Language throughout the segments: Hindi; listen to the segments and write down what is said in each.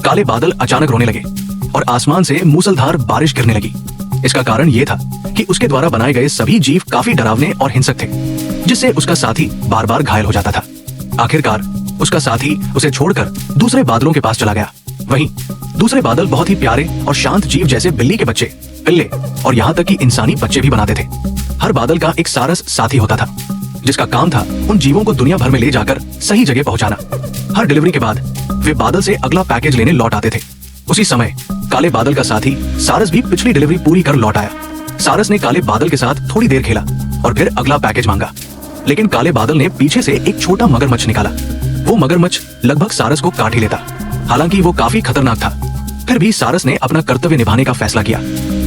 काले बादल अचानक रोने लगे और आसमान से मूसलधार बारिश गिरने लगी। इसका कारण यह था कि उसके द्वारा बनाए गए सभी जीव काफी डरावने और हिंसक थे, जिससे उसका साथी बार बार घायल हो जाता था। आखिरकार उसका साथी उसे छोड़कर दूसरे बादलों के पास चला गया। वहीं दूसरे बादल बहुत ही प्यारे और शांत जीव जैसे बिल्ली के बच्चे, पिल्ले और यहाँ तक कि इंसानी बच्चे भी बनाते थे। हर बादल का एक सारस साथी होता था, जिसका काम था उन जीवों को दुनिया भर में ले जाकर सही जगह पहुंचाना। हर डिलीवरी के बाद वे बादल से अगला पैकेज लेने लौट आते थे। उसी समय काले बादल का साथी सारस भी पिछली डिलीवरी पूरी कर लौट आया। सारस ने काले बादल के साथ थोड़ी देर खेला और फिर अगला पैकेज मांगा, लेकिन काले बादल ने पीछे से एक छोटा मगरमच्छ निकाला। वो मगरमच्छ लगभग सारस को काट ही लेता। हालांकि वो काफी खतरनाक था, फिर भी सारस ने अपना कर्तव्य निभाने का फैसला किया।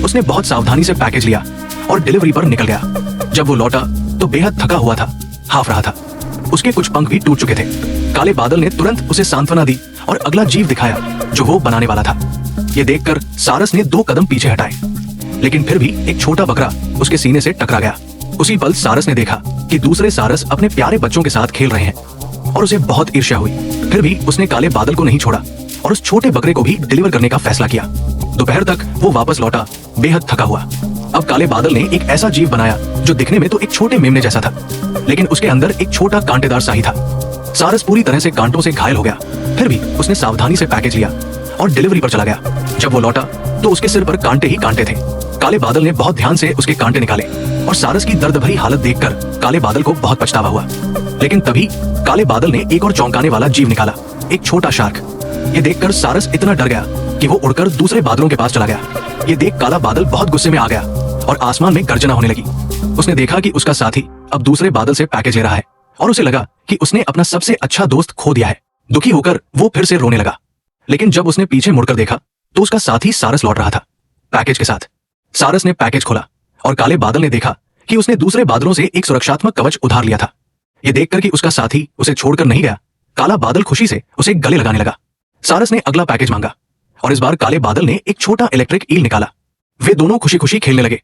उसने बहुत सावधानी से पैकेज लिया और डिलीवरी पर निकल गया। जब वो लौटा तो बेहद थका हुआ था, हाफ रहा था। उसके कुछ पंख भी टूट चुके थे। काले बादल ने तुरंत उसे सांत्वना दी और अगला जीव दिखाया जो वो बनाने वाला था। ये देखकर सारस ने 2 कदम पीछे हटाए, लेकिन फिर भी एक छोटा बकरा उसके सीने से टकरा गया। उसी पल सारस ने देखा कि दूसरे सारस अपने प्यारे बच्चों के साथ खेल रहे हैं और उसे बहुत ईर्ष्या हुई। फिर भी उसने काले बादल को नहीं छोड़ा और उस छोटे बकरे को भी डिलीवर करने का फैसला किया। दोपहर तक वो वापस लौटा, बेहद थका हुआ। अब काले बादल ने एक ऐसा जीव बनाया जो दिखने में तो एक छोटे मेमने जैसा था, लेकिन उसके अंदर एक छोटा कांटेदार शाही था। सारस पूरी तरह से कांटों से घायल हो गया, फिर भी उसने सावधानी से पैकेज लिया और डिलीवरी पर चला गया। जब वो लौटा तो उसके सिर पर कांटे ही कांटे थे। काले बादल ने बहुत ध्यान से उसके कांटे निकाले और सारस की दर्द भरी हालत देखकर काले बादल को बहुत पछतावा हुआ। लेकिन तभी काले बादल ने एक और चौंकाने वाला जीव निकाला, एक छोटा शार्क। ये देखकर सारस इतना डर गया कि वो उड़कर दूसरे बादलों के पास चला गया। ये देख काला बादल बहुत गुस्से में आ गया और आसमान में गर्जना होने लगी। उसने देखा कि उसका साथी अब दूसरे बादल से पैकेज ले रहा है और उसे लगा कि उसने अपना सबसे अच्छा दोस्त खो दिया है। दुखी होकर वो फिर से रोने लगा, लेकिन जब उसने पीछे मुड़कर देखा तो उसका साथी सारस लौट रहा था पैकेज के साथ। सारस ने पैकेज खोला और काले बादल ने देखा कि उसने दूसरे बादलों से एक सुरक्षात्मक कवच उधार लिया था। ये देखकर कि उसका साथी उसे छोड़कर नहीं गया, काला बादल खुशी से उसे गले लगाने लगा। सारस ने अगला पैकेज मांगा और इस बार काले बादल ने एक छोटा इलेक्ट्रिक ईल निकाला। वे दोनों खुशी खुशी खेलने लगे।